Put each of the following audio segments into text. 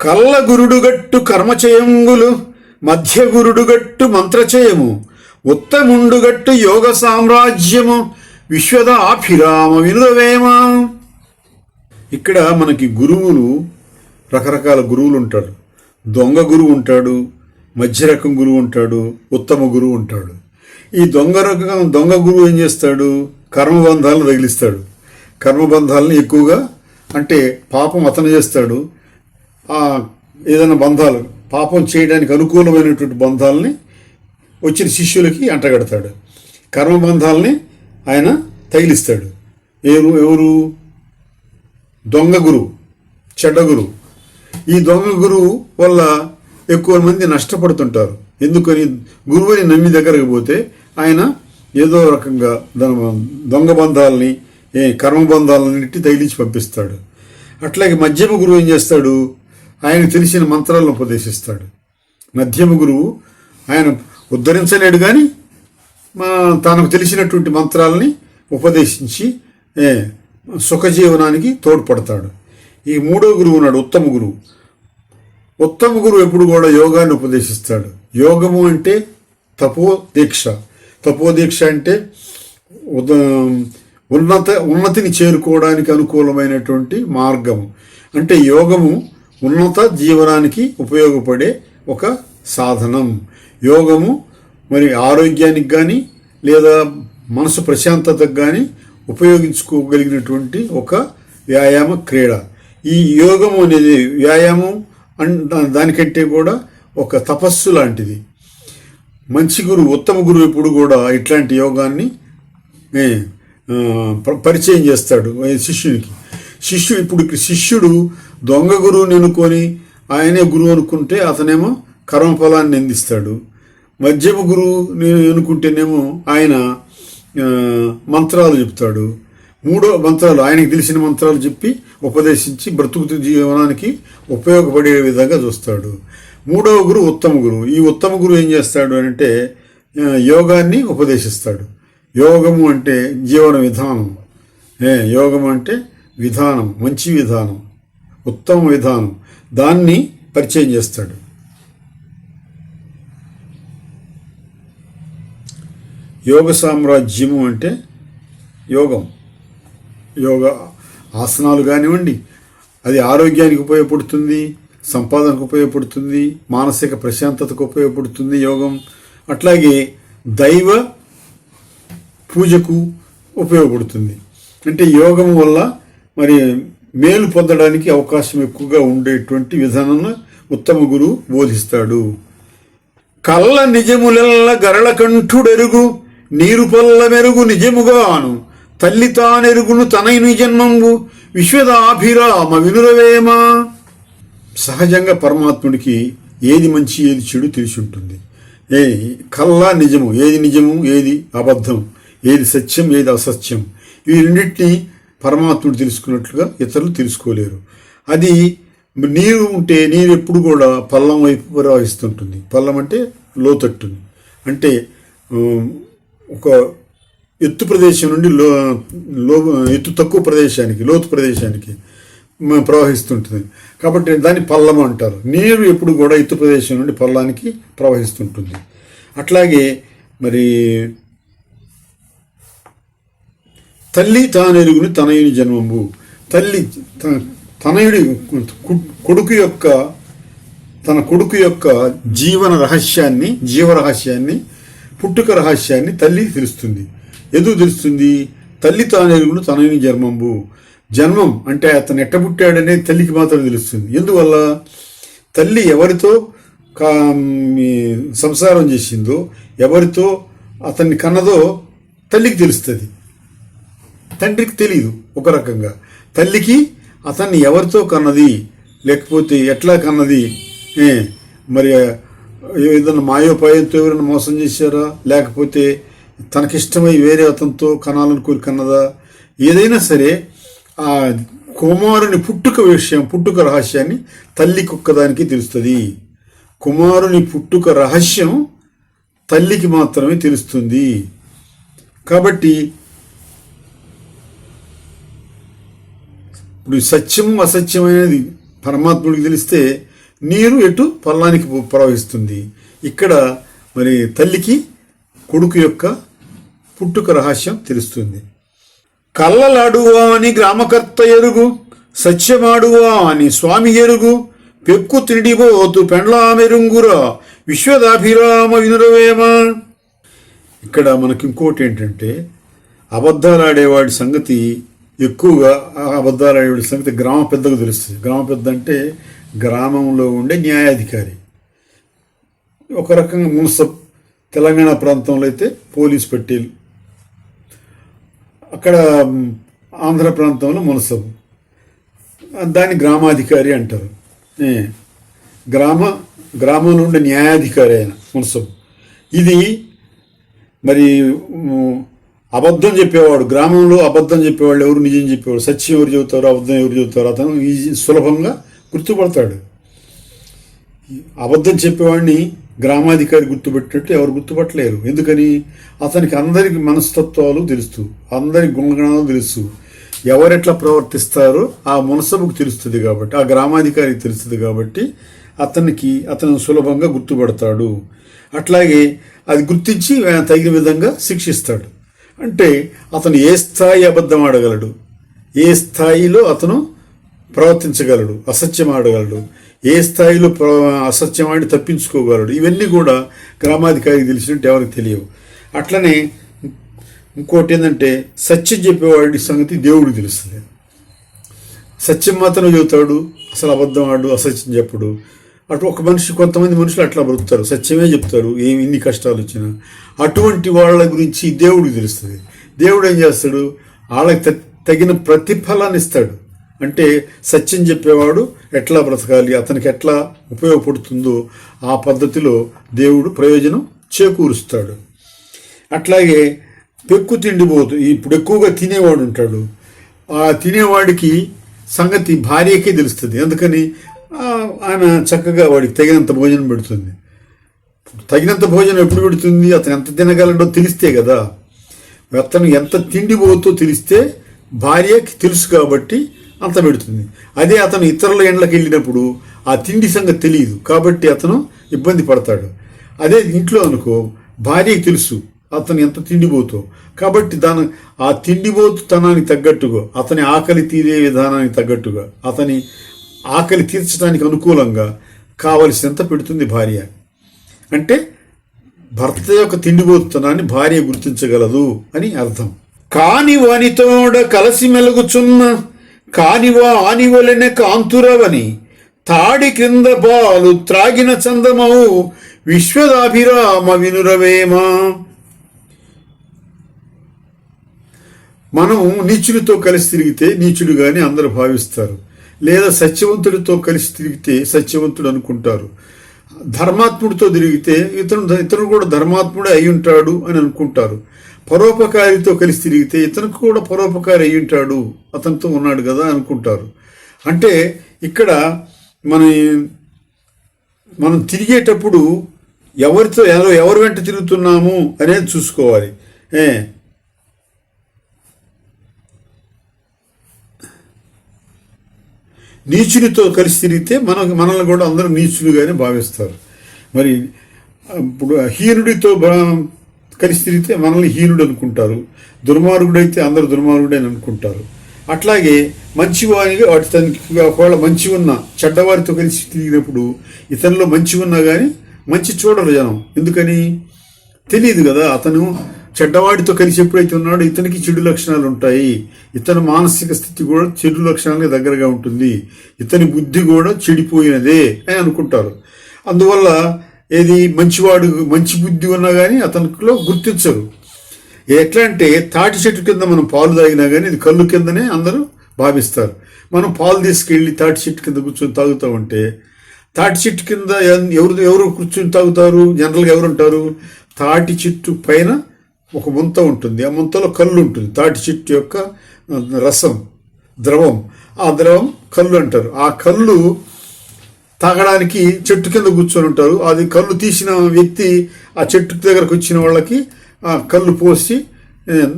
కల్ల గురుడుగట్టు కర్మచయంగులు మధ్య గురుడుగట్టు మంత్రచయము ఉత్తముండుగట్టు యోగ సామ్రాజ్యము విశ్వదాభిరామ వినురవేమ. ఇక్కడ మనకి గురువులు రకరకాల గురువులు ఉంటారు. దొంగ గురువు ఉంటాడు, మధ్య రకం గురువు ఉంటాడు, ఉత్తమ గురువు ఉంటాడు. ఈ దొంగ గురువు ఏం చేస్తాడు? కర్మబంధాలను తగిలిస్తాడు. కర్మబంధాలను ఎక్కువగా అంటే పాపం అతను చేస్తాడు. ఏదైనా బంధాలు పాపం చేయడానికి అనుకూలమైనటువంటి బంధాలని వచ్చిన శిష్యులకి అంటగడతాడు. కర్మబంధాలని ఆయన తగిలిస్తాడు. ఎవరు? దొంగ గురువు, చెడ్డ గురువు. ఈ దొంగ గురువు వల్ల ఎక్కువ మంది నష్టపడుతుంటారు. ఎందుకని? గురువుని నమ్మి దగ్గరకు పోతే ఆయన ఏదో రకంగా దొంగ బంధాలని కర్మబంధాలన్నిటి తగిలించి పంపిస్తాడు. అట్లాగే మధ్యమ గురువు ఏం చేస్తాడు? ఆయనకు తెలిసిన మంత్రాలను ఉపదేశిస్తాడు. మధ్యమ గురువు ఆయన ఉద్ధరించలేడు, కానీ తనకు తెలిసినటువంటి మంత్రాలని ఉపదేశించి సుఖజీవనానికి తోడ్పడతాడు. ఈ మూడో గురువు ఉన్నాడు, ఉత్తమ గురువు. ఉత్తమ గురువు ఎప్పుడు కూడా యోగాన్ని ఉపదేశిస్తాడు. యోగము అంటే తపోదీక్ష. తపోదీక్ష అంటే ఉన్నతిని చేరుకోవడానికి అనుకూలమైనటువంటి మార్గము. అంటే యోగము ఉన్నత జీవనానికి ఉపయోగపడే ఒక సాధనం. యోగము మరి ఆరోగ్యానికి కానీ లేదా మనసు ప్రశాంతతకు కానీ ఉపయోగించుకోగలిగినటువంటి ఒక వ్యాయామ క్రీడ. ఈ యోగము అనేది వ్యాయామం దానికంటే కూడా ఒక తపస్సు లాంటిది. మంచి గురువు, ఉత్తమ గురువు ఎప్పుడు కూడా ఇట్లాంటి యోగాన్ని పరిచయం చేస్తాడు శిష్యునికి. శిష్యుడు దొంగ గురువుని అనుకొని ఆయనే గురువు అనుకుంటే అతనేమో కర్మఫలాన్ని నిందిస్తాడు. మధ్యమ గురువు అనుకుంటేనేమో ఆయన మంత్రాలు చెప్తాడు. మూడో మంత్రాలు ఆయనకి తెలిసిన మంత్రాలు చెప్పి ఉపదేశించి బ్రతుకు జీవనానికి ఉపయోగపడే విధంగా చూస్తాడు. మూడవ గురువు ఉత్తమ గురువు. ఈ ఉత్తమ గురువు ఏం చేస్తాడు అంటే యోగాన్ని ఉపదేశిస్తాడు. యోగము అంటే జీవన విధానం. యోగం అంటే విధానం, మంచి విధానం, ఉత్తమ విధానం, దాన్ని పరిచయం చేస్తాడు. యోగ సామ్రాజ్యము అంటే యోగ ఆసనాలు కానివ్వండి, అది ఆరోగ్యానికి ఉపయోగపడుతుంది, సంపాదనకు ఉపయోగపడుతుంది, మానసిక ప్రశాంతతకు ఉపయోగపడుతుంది యోగం. అట్లాగే దైవ పూజకు ఉపయోగపడుతుంది. అంటే యోగం వల్ల మరి మేలు పొందడానికి అవకాశం ఎక్కువగా ఉండేటువంటి విధానాన్ని ఉత్తమ గురువు బోధిస్తాడు. కళ్ళ నిజములెల్ల గరళ కంఠుడెరుగు నీరు పల్ల మెరుగు నిజముగాను తల్లి తానెరుగును తనైను జన్మంబు విశ్వదాభిరామ వినురవేమ. సహజంగా పరమాత్ముడికి ఏది మంచి ఏది చెడు తెలిసి ఉంటుంది. కల్లా నిజము, ఏది నిజము ఏది అబద్ధం, ఏది సత్యం ఏది అసత్యం, ఈ రెండింటినీ పరమాత్ముడు తెలుసుకున్నట్లుగా ఇతరులు తెలుసుకోలేరు. అది నీరు ఉంటే నీరు ఎప్పుడు కూడా పల్లం వైపు ప్రవహిస్తుంటుంది. పల్లం అంటే లోతట్టుని, అంటే ఒక ఎత్తు ప్రదేశం నుండి ఎత్తు తక్కువ ప్రదేశానికి, లోతు ప్రదేశానికి ప్రవహిస్తుంటుంది. కాబట్టి దాన్ని పల్లం అంటారు. నీరు ఎప్పుడు కూడా ఎత్తు ప్రదేశం నుండి పల్లానికి ప్రవహిస్తుంటుంది. అట్లాగే మరి తల్లి తానెరుగుని తనయుని జన్మంబు. తల్లి తనయుడి తన కొడుకు యొక్క జీవరహస్యాన్ని పుట్టుక రహస్యాన్ని తల్లి తెలుస్తుంది. ఎందుకు తెలుస్తుంది? తల్లి తానెరుగును తనయుని జన్మంబు. జన్మం అంటే అతను ఎట్ట పుట్టాడనేది తల్లికి మాత్రం తెలుస్తుంది. ఎందువల్ల? తల్లి ఎవరితో సంసారం చేసిందో, ఎవరితో అతన్ని కన్నదో తల్లికి తెలుస్తుంది, తండ్రికి తెలియదు. ఒక రకంగా తల్లికి అతన్ని ఎవరితో కన్నది, లేకపోతే ఎట్లా కన్నది, మరి ఏదైనా మాయోపాయంతో ఎవరైనా మోసం చేశారా, లేకపోతే తనకిష్టమై వేరే అతనితో కనాలనుకుని కన్నదా, ఏదైనా సరే ఆ కుమారుని పుట్టుక రహస్యాన్ని తల్లికి ఒక్కదానికి తెలుస్తుంది. కుమారుని పుట్టుక రహస్యం తల్లికి మాత్రమే తెలుస్తుంది. కాబట్టి ఇప్పుడు సత్యం అసత్యం అనేది పరమాత్ముడికి తెలిస్తే నీరు ఎటు పల్లానికి ప్రవహిస్తుంది. ఇక్కడ మరి తల్లికి కొడుకు యొక్క పుట్టుక రహస్యం తెలుస్తుంది. కళ్ళలాడువా అని గ్రామకర్త ఎరుగు, సత్యమాడువా అని స్వామి ఎరుగు, పెక్కు తిండిపోతు పెండ్లామెరుంగురా విశ్వదాభిరామ వినురవేమ. ఇక్కడ మనకి ఇంకోటి ఏంటంటే, అబద్ధాలు ఆడేవాడి సంగతి ఎక్కువగా, అబద్ధాలు ఆడేవాడి సంగతి గ్రామ పెద్దకు తెలుస్తుంది. గ్రామ పెద్ద అంటే గ్రామంలో ఉండే న్యాయాధికారి. ఒక రకంగా మున్సబ్, తెలంగాణ ప్రాంతంలో అయితే పోలీస్ పట్టీలు, అక్కడ ఆంధ్ర ప్రాంతంలో మున్సబ్, దాన్ని గ్రామాధికారి అంటారు. గ్రామంలో ఉండే న్యాయాధికారి అయిన మున్సబ్. ఇది మరి అబద్ధం చెప్పేవాడు, గ్రామంలో అబద్ధం చెప్పేవాళ్ళు ఎవరు, నిజం చెప్పేవాడు, సత్యం ఎవరు చెబుతారో అబద్ధం ఎవరు చెబుతారో అతను సులభంగా గుర్తుపడతాడు. అబద్ధం చెప్పేవాడిని గ్రామాధికారి గుర్తుపెట్టినట్టు ఎవరు గుర్తుపట్టలేరు. ఎందుకని? అతనికి అందరికి మనస్తత్వాలు తెలుస్తూ, అందరి గుణగణాలు తెలుస్తూ, ఎవరెట్లా ప్రవర్తిస్తారో ఆ మునసబుకు తెలుస్తుంది కాబట్టి, ఆ గ్రామాధికారికి తెలుస్తుంది కాబట్టి అతను సులభంగా గుర్తుపడతాడు. అట్లాగే అది గుర్తించి తగిన విధంగా శిక్షిస్తాడు. అంటే అతను ఏ స్థాయి అబద్ధం ఆడగలడు, ఏ స్థాయిలో అతను ప్రవర్తించగలడు, అసత్యం ఆడగలడు, ఏ స్థాయిలో అసత్యం ఆడి తప్పించుకోగలడు, ఇవన్నీ కూడా గ్రామాధికారికి తెలిసినట్టు ఎవరికి తెలియవు. అట్లనే ఇంకోటి ఏంటంటే, సత్యం చెప్పేవాడి సంగతి దేవుడికి తెలుస్తుంది. సత్యం మాత్రం చెబుతాడు, అసలు అబద్ధం ఆడు, అసత్యం చెప్పడు. అటు ఒక మనిషి, కొంతమంది మనుషులు అట్లా బ్రతుకుతారు, సత్యమే చెప్తారు ఇన్ని కష్టాలు వచ్చినా. అటువంటి వాళ్ళ గురించి దేవుడికి తెలుస్తుంది. దేవుడు ఏం చేస్తాడు? వాళ్ళకి తగిన ప్రతిఫలాన్ని ఇస్తాడు. అంటే సత్యం చెప్పేవాడు ఎట్లా బ్రతకాలి, అతనికి ఎట్లా ఉపయోగపడుతుందో ఆ పద్ధతిలో దేవుడు ప్రయోజనం చేకూరుస్తాడు. అట్లాగే పెక్కు తిండిపోతు, ఇప్పుడు ఎక్కువగా తినేవాడు ఉంటాడు, ఆ తినేవాడికి సంగతి భార్యకే తెలుస్తుంది. అందుకని ఆమె చక్కగా వాడికి తగినంత భోజనం పెడుతుంది. తగినంత భోజనం ఎప్పుడు పెడుతుంది? అతను ఎంత తినగలడో తెలిస్తే కదా. అతను ఎంత తిండిపోతో తెలిస్తే భార్యకి తెలుసు కాబట్టి అంత పెడుతుంది. అదే అతను ఇతరుల ఇండ్లకు వెళ్ళినప్పుడు ఆ తిండి సంగతి తెలియదు కాబట్టి అతను ఇబ్బంది పడతాడు. అదే ఇంట్లో అనుకో, భార్యకి తెలుసు అతను ఎంత తిండిపోతో, కాబట్టి ఆ తిండిపోతుతనానికి తగ్గట్టుగా, అతని ఆకలి తీరే విధానానికి తగ్గట్టుగా, అతని ఆకలి తీర్చడానికి అనుకూలంగా కావలసినంత పెడుతుంది భార్య. అంటే భర్త యొక్క తిండిపోతుతనాన్ని భార్య గుర్తించగలదు అని అర్థం. కాని వానితోడ కలసి మెలుగుచున్న కానివా ఆనివలెన కాంతురవని తాడి క్రింద పాలు త్రాగిన చందమవు విశ్వదాభిరామ వినురవేమ. మనం నీచుడితో కలిసి తిరిగితే నీచుడుగానే అందరూ భావిస్తారు, లేదా సత్యవంతుడితో కలిసి తిరిగితే సత్యవంతుడు అనుకుంటారు. ధర్మాత్ముడితో తిరిగితే ఇతను కూడా ధర్మాత్ముడే అయి ఉంటాడు అని అనుకుంటారు. పరోపకారితో కలిసి తిరిగితే ఇతనికి కూడా పరోపకారి అయి ఉంటాడు, అతనితో ఉన్నాడు కదా అనుకుంటారు. అంటే ఇక్కడ మనం తిరిగేటప్పుడు ఎవరి వెంట తిరుగుతున్నాము అనేది చూసుకోవాలి. నీచునితో కలిసి తిరిగితే మనల్ని కూడా అందరూ నీచులుగానే భావిస్తారు. మరి ఇప్పుడు హీనుడితో కలిసి తిరిగితే మనల్ని హీనుడు అనుకుంటారు, దుర్మార్గుడైతే అందరూ దుర్మార్గుడే అని అనుకుంటారు. అట్లాగే మంచివానిగా తనకి ఒకవేళ మంచి ఉన్న చెడ్డవారితో కలిసి తిరిగినప్పుడు ఇతనిలో మంచి ఉన్నా కానీ మంచి చూడరు జనం. ఎందుకని? తెలియదు కదా. అతను చెడ్డవాడితో కలిసి ఎప్పుడైతే ఉన్నాడో ఇతనికి చెడు లక్షణాలు ఉంటాయి, ఇతని మానసిక స్థితి కూడా చెడు లక్షణాలకు దగ్గరగా ఉంటుంది, ఇతని బుద్ధి కూడా చెడిపోయినదే అని అనుకుంటారు. అందువల్ల మంచి బుద్ధి ఉన్నా కానీ అతనిలో గుర్తించరు. ఎట్లా అంటే తాటి చెట్టు కింద మనం పాలు తాగినా కానీ ఇది కళ్ళు కిందనే అందరూ భావిస్తారు. మనం పాలు తీసుకెళ్ళి తాటి చెట్టు కింద కూర్చొని తాగుతూ ఉంటే, తాటి చెట్టు కింద ఎవరు కూర్చొని తాగుతారు? జనరల్గా ఎవరు ఉంటారు? తాటి చెట్టు పైన ఒక ముంత ఉంటుంది, ఆ ముంతలో కళ్ళు ఉంటుంది. తాటి చెట్టు యొక్క రసం, ద్రవం, ఆ ద్రవం కళ్ళు అంటారు. ఆ కళ్ళు తాగడానికి చెట్టు కింద కూర్చొని ఉంటారు. అది కళ్ళు తీసిన వ్యక్తి ఆ చెట్టు దగ్గరకు వచ్చిన వాళ్ళకి ఆ కళ్ళు పోసి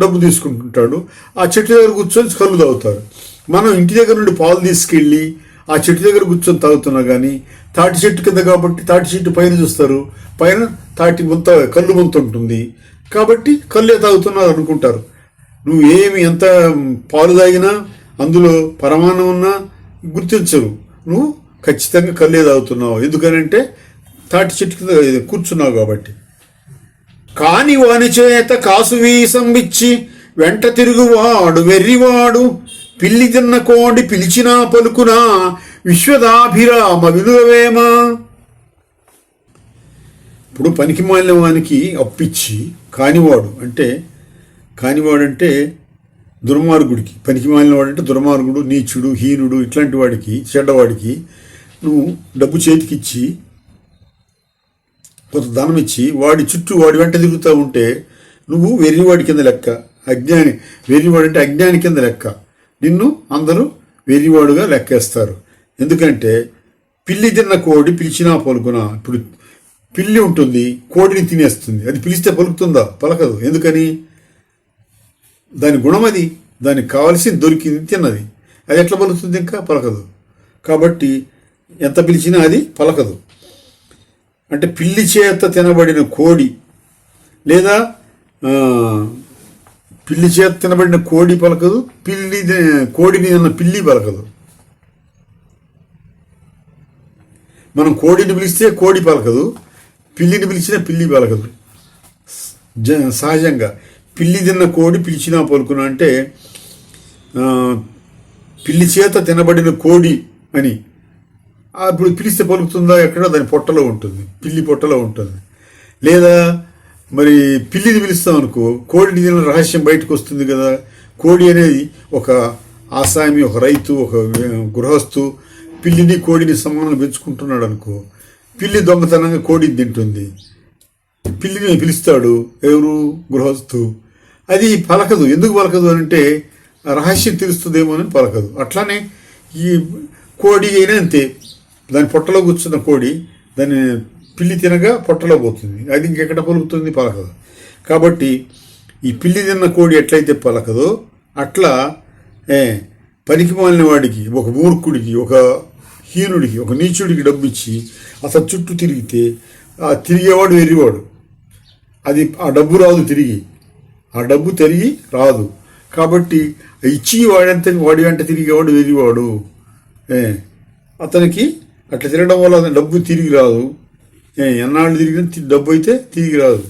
డబ్బు తీసుకుంటుంటాడు. ఆ చెట్టు దగ్గర కూర్చొని కళ్ళు తాగుతారు. మనం ఇంటి దగ్గర నుండి పాలు తీసుకెళ్ళి ఆ చెట్టు దగ్గర కూర్చొని తాగుతున్నా కానీ తాటి చెట్టు కింద కాబట్టి తాటి చెట్టు పైన చూస్తారు, పైన తాటి ముంత కళ్ళు ముంత ఉంటుంది కాబట్టి కళ్ళే తాగుతున్నారు అనుకుంటారు. నువ్వు ఏమి ఎంత పాలు తాగినా అందులో పరమాణం ఉన్నా గుర్తించవు, నువ్వు ఖచ్చితంగా కళ్ళే తాగుతున్నావు. ఎందుకనంటే తాటి చెట్టు కింద కూర్చున్నావు కాబట్టి. కాని వాని చేత కాసు వీసంబిచ్చి వెంట తిరుగువాడు వెర్రివాడు, పిల్లి తిన్న కోడి పిలిచినా పలుకునా విశ్వదాభిరామ విలువేమా. ఇప్పుడు పనికి మాలిన వానికి అప్పిచ్చి కానివాడంటే దుర్మార్గుడికి, పనికి మాలిన వాడంటే దుర్మార్గుడు, నీచుడు, హీనుడు, ఇట్లాంటి వాడికి, చెడ్డవాడికి నువ్వు డబ్బు చేతికిచ్చి కొంత ధనం ఇచ్చి వాడి చుట్టూ వాడి వెంట తిరుగుతూ ఉంటే నువ్వు వెర్రివాడి కింద లెక్క. వెర్రివాడంటే అజ్ఞాని కింద లెక్క. నిన్ను అందరూ వెర్రివాడుగా లెక్కేస్తారు. ఎందుకంటే పిల్లి తిన్న కోడి పిలిచినా పలుకునా. ఇప్పుడు పిల్లి ఉంటుంది, కోడిని తినేస్తుంది, అది పిలిస్తే పలుకుతుందా? పలకదు. ఎందుకని? దాని గుణం అది, దానికి కావాల్సింది దొరికింది, తిన్నది. అది ఎట్లా పలుకుతుంది? ఇంకా పలకదు. కాబట్టి ఎంత పిలిచినా అది పలకదు. అంటే పిల్లి చేత తినబడిన కోడి లేదా పిల్లి చేత తినబడిన కోడి పలకదు, కోడిని తిన్న పిల్లి పలకదు. మనం కోడిని పిలిస్తే కోడి పలకదు, పిల్లిని పిలిచినా పిల్లి పలకదు. సహజంగా పిల్లి తిన్న కోడి పిలిచినా పలుకునా అంటే పిల్లి చేత తినబడిన కోడి అని. అప్పుడు పిలిస్తే పలుకుతుందా? ఎక్కడో దాని పొట్టలో ఉంటుంది, పిల్లి పొట్టలో ఉంటుంది. లేదా మరి పిల్లిని పిలుస్తాం అనుకో, కోడిని తిన రహస్యం బయటకు వస్తుంది కదా. కోడి అనేది ఒక ఆసామి, ఒక రైతు, ఒక గృహస్థు పిల్లిని కోడిని సమానంగా పెంచుకుంటున్నాడు అనుకో, పిల్లి దొంగతనంగా కోడిని తింటుంది. పిల్లిని పిలుస్తాడు ఎవరు? గృహస్థు. అది పలకదు. ఎందుకు పలకదు అంటే రహస్యం తెలుస్తుందేమో అని పలకదు. అట్లానే ఈ కోడి అయినా అంతే, దాని పొట్టలో కూర్చున్న కోడి దాన్ని పిల్లి తినగా పొట్టలో పోతుంది, అది ఇంకెక్కడ పలుకుతుంది? పలకదు. కాబట్టి ఈ పిల్లి తిన్న కోడి ఎట్లయితే పలకదో అట్లా పనికి మాలిన వాడికి, ఒక మూర్ఖుడికి, ఒక హీనుడికి, ఒక నీచుడికి డబ్బు ఇచ్చి అతను చుట్టూ తిరిగితే ఆ తిరిగేవాడు వెర్రివాడు. అది ఆ డబ్బు రాదు, ఆ డబ్బు తిరిగి రాదు. కాబట్టి ఇచ్చి వాడి వెంట తిరిగేవాడు వెర్రివాడు. అతనికి అట్లా తిరగడం వల్ల డబ్బు తిరిగి రాదు. ఎన్నాళ్ళు తిరిగిన డబ్బు అయితే తిరిగి రాదు.